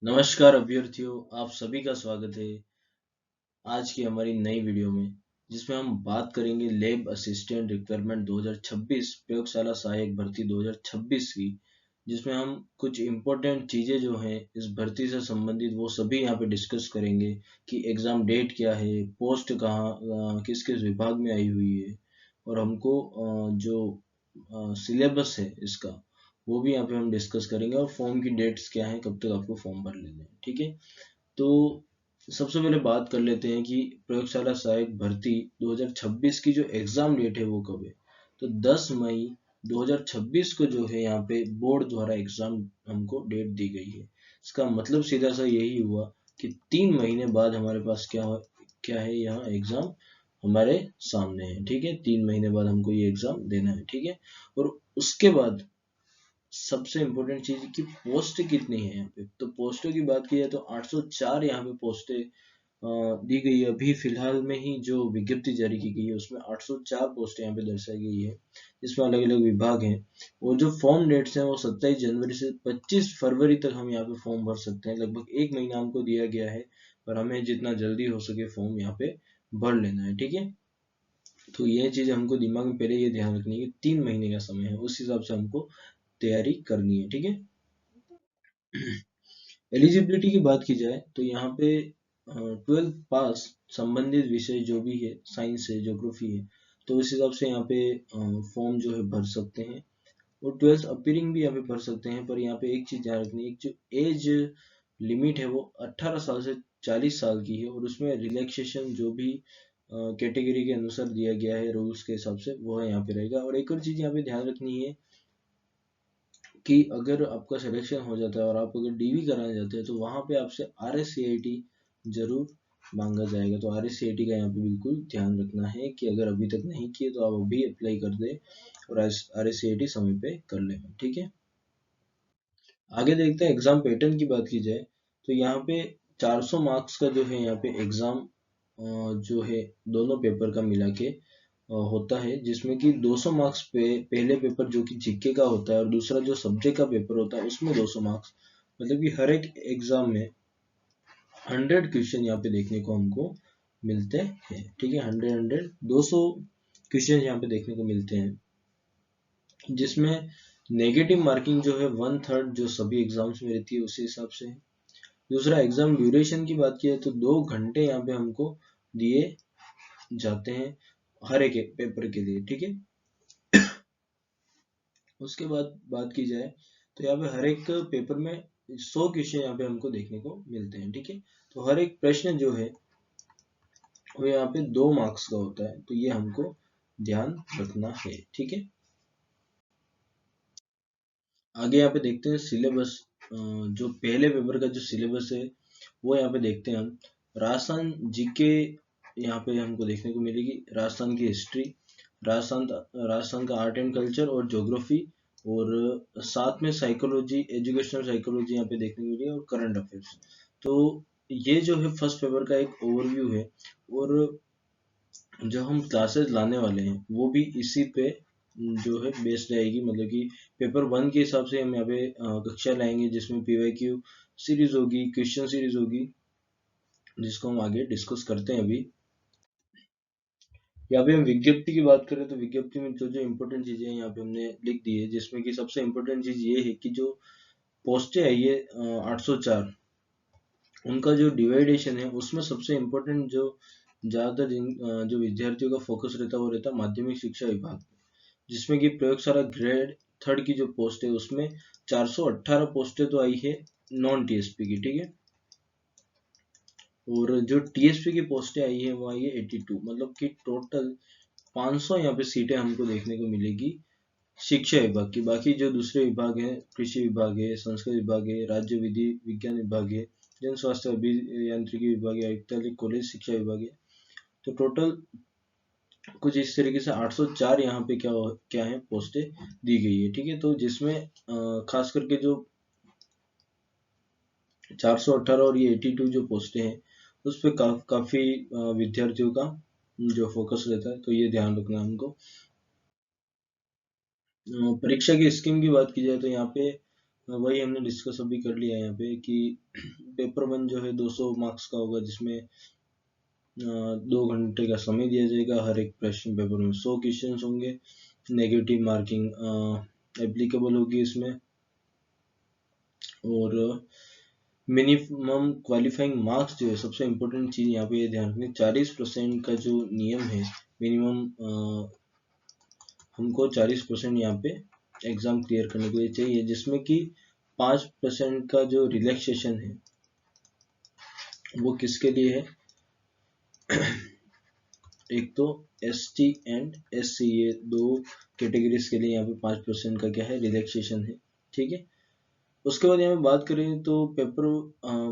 नमस्कार अभ्यर्थियों, आप सभी का स्वागत है आज की हमारी नई वीडियो में, जिसमें हम बात करेंगे लैब असिस्टेंट रिक्वायरमेंट 2026 प्रयोगशाला सहायक भर्ती 2026 की, जिसमें हम कुछ इम्पोर्टेंट चीज़ें जो हैं इस भर्ती से संबंधित वो सभी यहाँ पे डिस्कस करेंगे कि एग्ज़ाम डेट क्या है, पोस्ट कहाँ किस किस विभाग में आई हुई है और हमको जो सिलेबस है इसका वो भी यहाँ पे हम डिस्कस करेंगे और फॉर्म की डेट्स क्या हैं, कब तक आपको फॉर्म भर लेने हैं। ठीक है, तो सबसे पहले बात कर लेते हैं कि प्रयोगशाला सहायक भर्ती 2026 की जो एग्जाम डेट है वो कब है। तो 10 मई 2026 को जो है यहाँ पे बोर्ड द्वारा एग्जाम हमको डेट दी गई है। इसका मतलब सीधा सा यही हुआ कि 3 महीने बाद हमारे पास क्या है यहाँ एग्जाम हमारे सामने है। ठीक है, 3 महीने बाद हमको ये एग्जाम देना है। ठीक है, और उसके बाद सबसे इम्पोर्टेंट चीज की पोस्ट कितनी है यहाँ पे। तो पोस्टों की बात की जाए तो 804 यहाँ पे पोस्टें दी गई है। अभी फिलहाल में ही जो विज्ञप्ति जारी की गई है उसमें 804 पोस्टें यहाँ पे दर्शाई गई है, जिसमें अलग अलग विभाग हैं। और जो फॉर्म डेट्स हैं वो 27 जनवरी से 25 फरवरी तक हम यहाँ पे फॉर्म भर सकते हैं। लगभग 1 महीना हमको दिया गया है, पर हमें जितना जल्दी हो सके फॉर्म यहाँ पे भर लेना है। ठीक है, तो ये चीज हमको दिमाग में पहले ये ध्यान रखनी है कि 3 महीने का समय है, उस हिसाब से हमको तैयारी करनी है। ठीक है, एलिजिबिलिटी की बात की जाए तो यहाँ पे 12th पास संबंधित विषय जो भी है, साइंस है, ज्योग्राफी है, तो उस हिसाब से यहाँ पे फॉर्म जो है भर सकते हैं। और 12th अपीयरिंग भी यहाँ पे भर सकते हैं, पर यहाँ पे एक चीज ध्यान रखनी है, जो एज लिमिट है वो 18 साल से 40 साल की है, और उसमें रिलैक्सेशन जो भी कैटेगरी के अनुसार दिया गया है रूल्स के हिसाब से वो यहाँ पे रहेगा। और एक और चीज यहाँ पे ध्यान रखनी है कि अगर आपका सिलेक्शन हो जाता है और आप अगर डीवी कराने जाते हैं तो वहाँ पे आपसे RSCIT जरूर मांगा जाएगा। तो RSCIT का यहाँ पे बिल्कुल ध्यान रखना है कि अगर अभी तक नहीं किए तो आप अभी अप्लाई कर दें और RSCIT समय पे कर लें। ठीक है, आगे देखते हैं एग्जाम पैटर्न की बात की जाए तो यहाँ पे 400 मार्क्स का जो है यहाँ पे एग्जाम जो है दोनों पेपर का मिला के होता है, जिसमें कि 200 मार्क्स पे पहले पेपर जो कि जीके का होता है और दूसरा जो सब्जेक्ट का पेपर होता है उसमें 200 मार्क्स। मतलब कि हर एक एग्जाम में 100 क्वेश्चन यहाँ पे देखने को हमको मिलते हैं। ठीक है, 200 क्वेश्चन यहाँ पे देखने को मिलते हैं, जिसमें नेगेटिव मार्किंग जो है 1/3 जो सभी एग्जाम्स में रहती है उसी हिसाब से है। दूसरा एग्जाम ड्यूरेशन की बात की जाए तो 2 घंटे यहाँ पे हमको दिए जाते हैं हर एक पेपर के लिए। ठीक है, उसके बाद बात की जाए तो यहाँ पे हर एक पेपर में 100 क्वेश्चन यहाँ पे हमको देखने को मिलते हैं। ठीक है, तो हर एक प्रश्न जो है वो यहाँ पे 2 मार्क्स का होता है, तो ये हमको ध्यान रखना है। ठीक है, आगे यहाँ पे देखते हैं सिलेबस। जो पहले पेपर का जो सिलेबस है वो यहाँ पे देखते हैं हम। राजस्थान जीके यहाँ पे हमको देखने को मिलेगी, राजस्थान की हिस्ट्री, राजस्थान राजस्थान का आर्ट एंड कल्चर और ज्योग्राफी, और साथ में साइकोलॉजी, एजुकेशनल साइकोलॉजी यहाँ पे देखने को मिलेगी, और करंट अफेयर्स। तो ये जो है फर्स्ट पेपर का एक ओवरव्यू है, और जो हम क्लासेस लाने वाले हैं वो भी इसी पे जो है बेस्ड रहेगी। मतलब कि पेपर 1 के हिसाब से हम यहाँ पे कक्षा लाएंगे, जिसमें PYQ सीरीज होगी, क्वेश्चन सीरीज होगी, जिसको हम आगे डिस्कस करते हैं। अभी यहाँ पे हम विज्ञप्ति की बात करें तो विज्ञप्ति में जो जो इम्पोर्टेंट चीजें हैं यहाँ पे हमने लिख दी है, जिसमें कि सबसे इम्पोर्टेंट चीज ये है कि जो पोस्टें आई है 804, उनका जो डिवाइडेशन है उसमें सबसे इम्पोर्टेंट जो ज्यादातर जो विद्यार्थियों का फोकस रहता है वो रहता है माध्यमिक शिक्षा विभाग, जिसमें कि प्रयोगशाला ग्रेड 3rd की जो पोस्ट है उसमें 418 पोस्टें तो आई है नॉन TSP की। ठीक है, और जो TSP की पोस्टें आई है वो आई है 82, मतलब कि टोटल 500 यहाँ पे सीटें हमको देखने को मिलेगी शिक्षा विभाग की। बाकी जो दूसरे विभाग हैं, कृषि विभाग है, संस्कृत विभाग है, राज्य विधि विज्ञान विभाग है, जन स्वास्थ्य अभियांत्रिकी विभाग है, आयुक्तालय कॉलेज शिक्षा विभाग है, तो टोटल कुछ इस तरीके से 804 यहाँ पे क्या है पोस्टें दी गई है। ठीक है, तो जिसमें खास करके जो 418 और ये 82 जो पोस्टें हैं उस पर काफी विद्यार्थियों का जो फोकस रहता है, तो ये ध्यान रखना है हमको। परीक्षा की स्कीम की बात की जाए तो यहाँ पे वही हमने डिस्कस अभी कर लिया यहाँ पे कि पेपर 1 जो है 200 मार्क्स का होगा, जिसमें 2 घंटे का समय दिया जाएगा। हर एक प्रश्न पेपर में 100 क्वेश्चन होंगे। नेगेटिव मार्किंग एप्लीकेबल होगी इसमें। और मिनिमम क्वालिफाइंग मार्क्स जो है, सबसे इम्पोर्टेंट चीज़ यहाँ पे ये ध्यान रखनी, 40% का जो नियम है मिनिमम, हमको 40% यहाँ पे एग्जाम क्लियर करने के लिए चाहिए, जिसमें कि 5% का जो रिलैक्सेशन है वो किसके लिए है? एक तो ST एंड SC, ये 2 कैटेगरीज के लिए यहाँ पे 5% का क्या है, रिलैक्सेशन है। ठीक है, उसके बाद यहाँ पे बात करें तो पेपर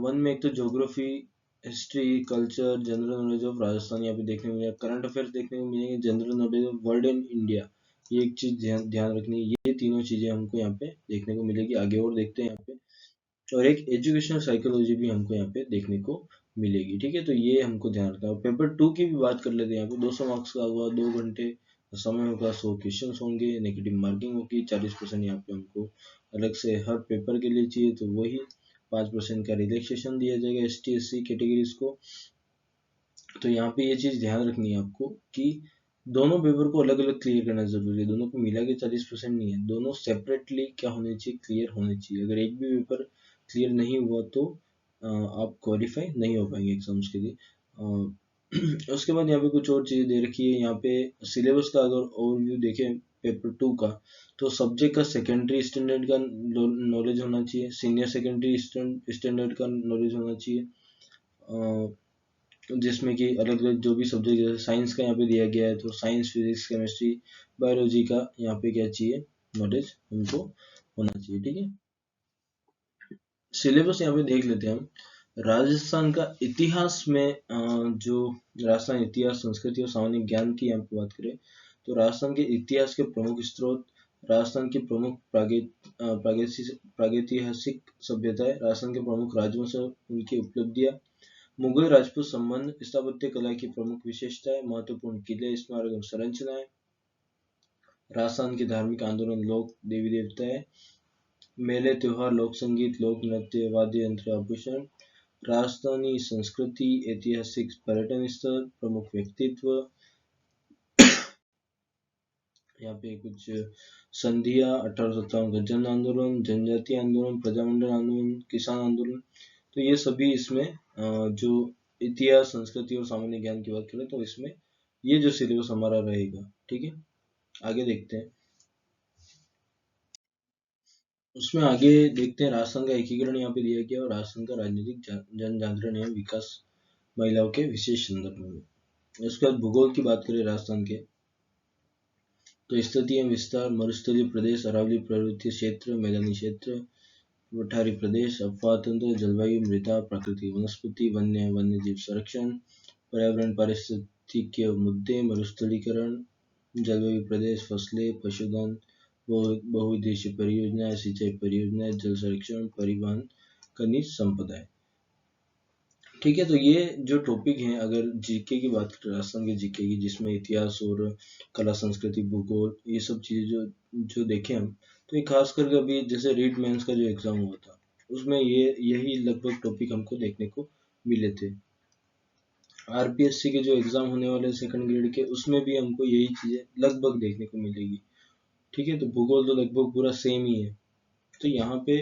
1 में एक तो geography, history, culture, general knowledge of Rajasthan यहाँ पे देखने को मिलेगा। करंट अफेयर्स देखने को मिलेंगे, general knowledge of world and India, ये एक चीज ध्यान रखनी है। ये तीनों चीजें हमको यहाँ पे देखने को मिलेगी। आगे और देखते हैं यहाँ पे। और एक एजुकेशनल साइकोलॉजी भी हमको यहाँ पे देखने को मिलेगी। ठीक है, तो ये हमको ध्यान रखना है। पेपर 2 की भी बात कर लेते हैं। यहाँ पे 200 मार्क्स का हुआ, 2 घंटे समय होगा, 100 क्वेश्चन होंगे, नेगेटिव मार्किंग होगी, 40% यहाँ पे हमको अलग से हर पेपर के लिए चाहिए, तो वही 5% का रिलैक्सेशन दिया जाएगा ST SC कैटेगरीज को। तो यहाँ पे ये चीज ध्यान रखनी है आपको कि दोनों पेपर को अलग अलग क्लियर करना जरूरी है। दोनों को मिला के 40% नहीं है, दोनों सेपरेटली क्या होने चाहिए, क्लियर होने चाहिए। अगर एक भी पेपर क्लियर नहीं हुआ तो आप क्वालिफाई नहीं हो पाएंगे एग्जाम्स के लिए। उसके बाद यहाँ पे कुछ और चीजें दे रखी है। यहाँ पे सिलेबस का अगर ओवरव्यू देखें पेपर 2 का, तो सब्जेक्ट का सेकेंडरी स्टैंडर्ड का नॉलेज होना चाहिए, सीनियर सेकेंडरी स्टैंडर्ड का नॉलेज होना चाहिए, जिसमें कि अलग अलग जो भी सब्जेक्ट, जैसे साइंस का यहाँ पे दिया गया है तो साइंस, फिजिक्स, केमिस्ट्री, बायोलॉजी का यहाँ पे क्या चाहिए, नॉलेज हमको होना चाहिए। ठीक है, सिलेबस यहाँ पे देख लेते हैं हम। राजस्थान का इतिहास में जो राजस्थान इतिहास, संस्कृति और सामान्य ज्ञान की यहाँ पे बात करें तो राजस्थान के इतिहास के प्रमुख स्रोत, राजस्थान की प्रमुख प्रागैतिहासिक सभ्यताएं, राजस्थान के प्रमुख राजवंश और उनकी उपलब्धियां, मुगल राजपूत संबंध, स्थापत्य कला की प्रमुख विशेषताएं, महत्वपूर्ण किले, स्मारक एवं संरचनाएं, राजस्थान के धार्मिक आंदोलन, लोक देवी देवताएं, मेले त्योहार, लोक संगीत, लोक नृत्य, वाद्य यंत्र, आभूषण, राजस्थानी संस्कृति, ऐतिहासिक पर्यटन स्थल, प्रमुख व्यक्तित्व, यहाँ पे कुछ संधियां, 1857 का जन आंदोलन, जनजातीय आंदोलन, प्रजामंडल आंदोलन, किसान आंदोलन। तो ये सभी इसमें जो इतिहास, संस्कृति और सामान्य ज्ञान की बात करें तो इसमें ये जो सिलेबस हमारा रहेगा। ठीक है, आगे देखते हैं। उसमें आगे देखते हैं, राजस्थान का एकीकरण यहाँ पे दिया गया और राजस्थान का राजनीतिक जन जागरण एवं विकास, महिलाओं के विशेष संदर्भ में। उसके बाद भूगोल की बात करें राजस्थान के, तो स्थिति एवं विस्तार, मरुस्थलीय प्रदेश, अरावली पर्वतीय क्षेत्र, मैदानी क्षेत्र, पठारी प्रदेश, अपवाह तंत्र, जलवायु, मृदा, प्राकृतिक वनस्पति, वन्य जीव संरक्षण, पर्यावरण पारिस्थितिकीय मुद्दे, मरुस्थलीकरण, जलवायु प्रदेश, फसलें, पशुधन, बहुउद्देशीय परियोजनाएं, सिंचाई परियोजनाएं, जल संरक्षण, परिवहन, खनिज संपदा। ठीक है, तो ये जो टॉपिक हैं, अगर जीके की बात करें, राजस्थान के जीके की, जिसमें इतिहास और कला, संस्कृति, भूगोल, ये सब चीजें जो जो देखें हम, तो ये खास करके अभी जैसे रीट मेंस का जो एग्जाम हुआ था उसमें ये यही लगभग टॉपिक हमको देखने को मिले थे। RPSC के जो एग्जाम होने वाले सेकंड ग्रेड के, उसमें भी हमको यही चीजें लगभग देखने को मिलेगी। ठीक है, तो भूगोल तो लगभग पूरा सेम ही है। तो यहाँ पे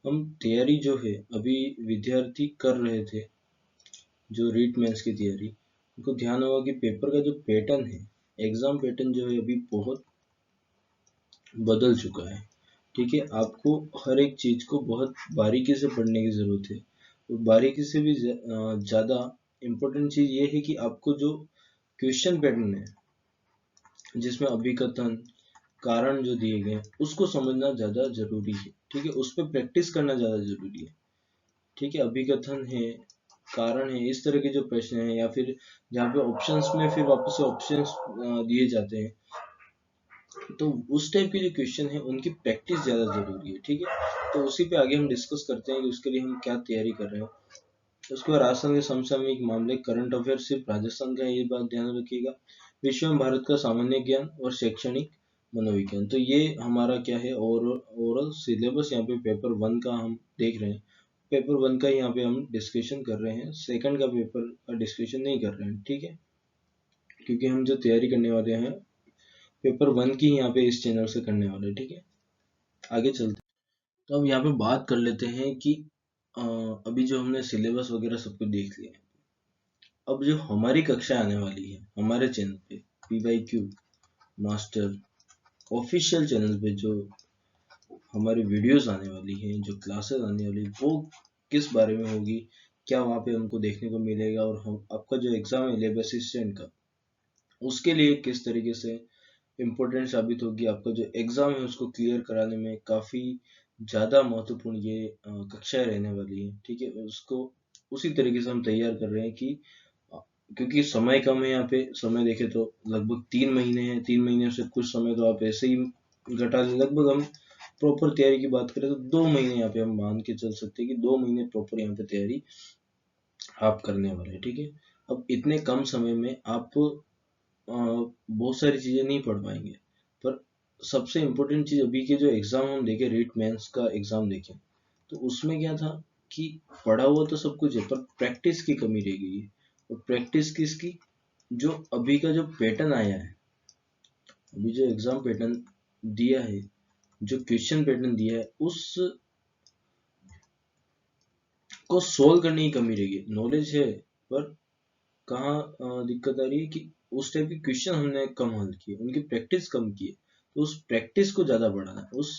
हम तैयारी जो है अभी विद्यार्थी कर रहे थे, जो रीट मेंस की तैयारी, उनको ध्यान होगा कि पेपर का जो पैटर्न है, एग्जाम पैटर्न जो है अभी बहुत बदल चुका है। ठीक है, आपको हर एक चीज को बहुत बारीकी से पढ़ने की जरूरत है। और बारीकी से भी ज्यादा इम्पोर्टेंट चीज ये है कि आपको जो क्वेश्चन पैटर्न है, जिसमें अभिकथन, कारण जो दिए गए उसको समझना ज्यादा जरूरी है। ठीक है, उस पर प्रैक्टिस करना ज्यादा जरूरी है। ठीक है, अभिकथन है, कारण है, इस तरह के जो प्रश्न है, या फिर जहाँ पे ऑप्शंस में फिर वापस से ऑप्शंस दिए जाते हैं, तो उस टाइप के जो क्वेश्चन है उनकी प्रैक्टिस ज्यादा जरूरी है। ठीक है, तो उसी पे आगे हम डिस्कस करते हैं कि उसके लिए हम क्या तैयारी कर रहे हैं। उसके बाद राजस्थान के समसामयिक मामले, करंट अफेयर सिर्फ राजस्थान का, ये बात ध्यान रखिएगा। विश्व में भारत का सामान्य ज्ञान और शैक्षणिक मनोविज्ञान। तो ये हमारा क्या है, ओरल सिलेबस यहाँ पे पेपर 1 का हम देख रहे हैं। पेपर 1 का यहाँ पे हम डिस्कशन कर रहे हैं, सेकंड का पेपर का डिस्कशन नहीं कर रहे हैं, ठीक है, क्योंकि हम जो तैयारी करने वाले हैं पेपर 1 की यहाँ पे इस चैनल से करने वाले हैं, ठीक है। आगे चलते हैं। तो अब यहाँ पे बात कर लेते हैं कि अभी जो हमने सिलेबस वगैरह सब कुछ देख लिया है, अब जो हमारी कक्षा आने वाली है हमारे चैनल पे PYQ मास्टर ऑफिशियल चैनल पे, जो हमारी वीडियोस आने वाली हैं, जो क्लासेस आने वाली हैं, वो किस बारे में होगी, क्या वहाँ पे हमको देखने को मिलेगा, और हम आपका जो एग्ज़ाम है लैब असिस्टेंट का, उसके लिए किस तरीके से इम्पोर्टेंट साबित होगी। आपका जो एग्ज़ाम है उसको क्लियर कराने में काफ़ी ज़्यादा महत्वपूर्ण ये कक्षाएं रहने वाली हैं, ठीक है। उसको उसी तरीके से हम तैयार कर रहे हैं कि क्योंकि समय कम है यहाँ पे, समय देखे तो लगभग 3 महीने हैं, 3 महीने से कुछ समय तो आप ऐसे ही घटा लें, लगभग हम प्रॉपर तैयारी की बात करें तो 2 महीने यहाँ पे हम मान के चल सकते हैं कि 2 महीने प्रॉपर यहाँ पे तैयारी आप करने वाले हैं, ठीक है। अब इतने कम समय में आप बहुत सारी चीज़ें नहीं पढ़ पाएंगे, पर सबसे इम्पोर्टेंट चीज़ अभी के जो एग्ज़ाम हम देखें, रीट मेंस का एग्ज़ाम देखें, तो उसमें क्या था कि पढ़ा हुआ तो सब कुछ है पर प्रैक्टिस की कमी रह गई है। और प्रैक्टिस किसकी, जो अभी का जो पैटर्न आया है, अभी जो एग्ज़ाम पैटर्न दिया है, जो क्वेश्चन पैटर्न दिया है, उस को सोल्व करने की कमी रह गई। नॉलेज है पर कहाँ दिक्कत आ रही है कि उस टाइप के क्वेश्चन हमने कम हल किए, उनकी प्रैक्टिस कम की है। तो उस प्रैक्टिस को ज़्यादा बढ़ाना है, उस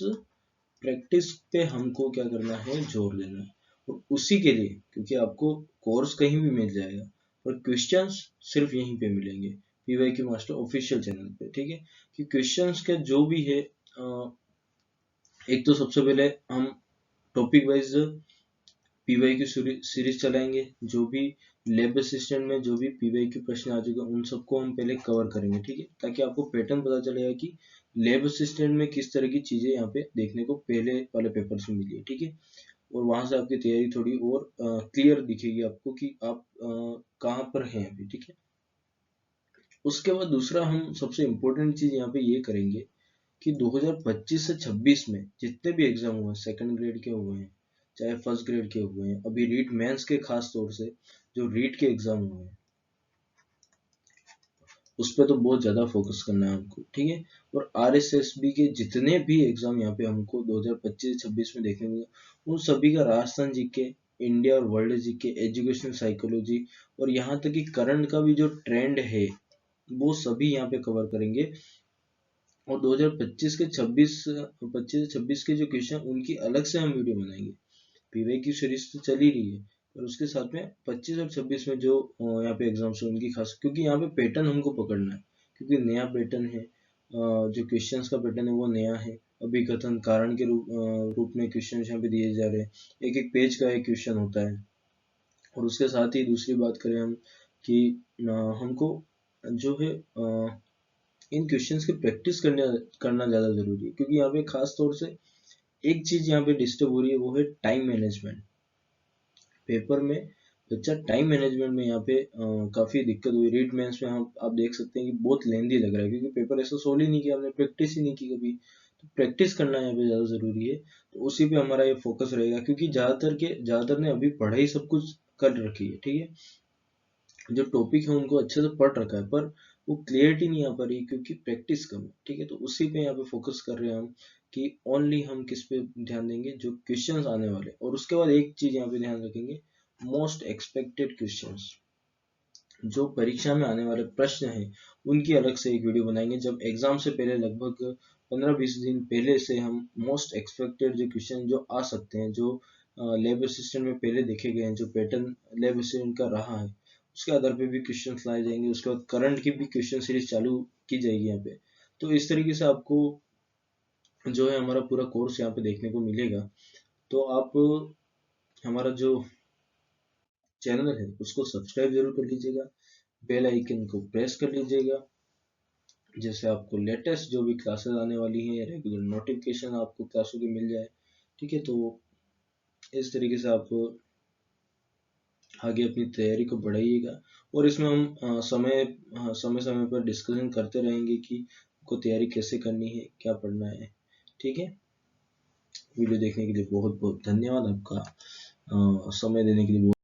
प्रैक्टिस पे हमको क्या करना है, जोर देना है। और उसी के लिए, क्योंकि आपको कोर्स कहीं भी मिल जाएगा और क्वेश्चंस सिर्फ यहीं पे मिलेंगे, PYQ मास्टर ऑफिशियल चैनल पे, ठीक है। कि क्वेश्चंस के जो भी है, एक तो सबसे पहले हम टॉपिक वाइज PYQ सीरीज चलाएंगे, जो भी लैब असिस्टेंट में जो भी PYQ प्रश्न आ चुके हैं उन सबको हम पहले कवर करेंगे, ठीक है, ताकि आपको पैटर्न पता चलेगा कि लैब असिस्टेंट में किस तरह की चीजें यहाँ पे देखने को पहले वाले पेपर से मिली है, ठीक है। और वहां से आपकी तैयारी थोड़ी और क्लियर दिखेगी आपको कि आप कहाँ पर हैं अभी, ठीक है। उसके बाद दूसरा हम सबसे इम्पोर्टेंट चीज यहाँ पे ये करेंगे कि 2025 से 26 में जितने भी एग्जाम हुए हैं, सेकंड ग्रेड के हुए हैं चाहे फर्स्ट ग्रेड के हुए हैं, अभी रीट मेंस के खास तौर से जो रीट के एग्जाम हुए हैं उस पर तो बहुत ज़्यादा फोकस करना है हमको, ठीक है। और RSSB के जितने भी एग्जाम यहाँ पे हमको 2025-26 में देखने मिले, उन सभी का राजस्थान जीके, इंडिया और वर्ल्ड जीके, एजुकेशनल साइकोलॉजी और यहाँ तक कि करंट का भी जो ट्रेंड है वो सभी यहाँ पे कवर करेंगे। और 2025 के 25 से 26 के जो क्वेश्चन उनकी अलग से हम वीडियो बनाएंगे। PYQ सीरीज तो चल ही रही है, और उसके साथ में 25 और 26 में जो यहाँ पे एग्जाम्स है उनकी खास, क्योंकि यहाँ पे पैटर्न हमको पकड़ना है, क्योंकि नया पैटर्न है, जो क्वेश्चंस का पैटर्न है वो नया है। अभिकथन कारण के रूप में क्वेश्चन यहाँ पे दिए जा रहे हैं, एक एक पेज का एक क्वेश्चन होता है। और उसके साथ ही दूसरी बात करें हम कि हमको जो है इन क्वेश्चंस की प्रैक्टिस करना ज़्यादा ज़रूरी है, क्योंकि यहाँ पे खास तौर से एक चीज़ यहाँ पे डिस्टर्ब हो रही है, वो है टाइम मैनेजमेंट। पेपर में बच्चा टाइम मैनेजमेंट में यहाँ पे काफ़ी दिक्कत हुई। रीट मेंस में आप देख सकते हैं कि बहुत लेंदी लग रहा है, क्योंकि पेपर ऐसा सोल्व ही नहीं किया, हमने प्रैक्टिस ही नहीं की कभी। तो प्रैक्टिस करना यहाँ पे ज़्यादा ज़रूरी है, तो उसी पे हमारा ये फोकस रहेगा, क्योंकि ज़्यादातर ने अभी पढ़ाई सब कुछ कर रखी है, ठीक है, जो टॉपिक है उनको अच्छे से पढ़ रखा है, पर वो क्लियरिटी नहीं आ पा रही क्योंकि प्रैक्टिस कम है, ठीक है। तो उसी पे यहाँ पे फोकस कर रहे हैं हम कि ओनली हम किस पे ध्यान देंगे, जो क्वेश्चंस आने वाले, और उसके बाद एक चीज यहाँ पे ध्यान रखेंगे, मोस्ट एक्सपेक्टेड क्वेश्चंस, जो परीक्षा में आने वाले प्रश्न हैं उनकी अलग से एक वीडियो बनाएंगे। जब एग्जाम से पहले लगभग 15-20 दिन पहले से हम मोस्ट एक्सपेक्टेड जो क्वेश्चन जो आ सकते हैं, जो लैब असिस्टेंट में पहले देखे गए हैं, जो पैटर्न लैब असिस्टेंट का रहा है, उसके आधार पे भी क्वेश्चन लाए जाएंगे। उसके बाद करंट की भी क्वेश्चन सीरीज चालू की जाएगी यहाँ पे। तो इस तरीके से आपको जो है हमारा पूरा कोर्स यहाँ पे देखने को मिलेगा। तो आप हमारा जो चैनल है उसको सब्सक्राइब जरूर कर लीजिएगा, बेल आइकन को प्रेस कर लीजिएगा, जैसे आपको लेटेस्ट जो भी क्लासेस आने वाली हैं रेगुलर नोटिफिकेशन आपको क्लासों की मिल जाए, ठीक है। तो इस तरीके से आप आगे अपनी तैयारी को बढ़ाइएगा। और इसमें हम समय समय पर डिस्कशन करते रहेंगे कि आपको तैयारी कैसे करनी है, क्या पढ़ना है। ठीक है, वीडियो देखने के लिए बहुत बहुत धन्यवाद आपका, समय देने के लिए बहुत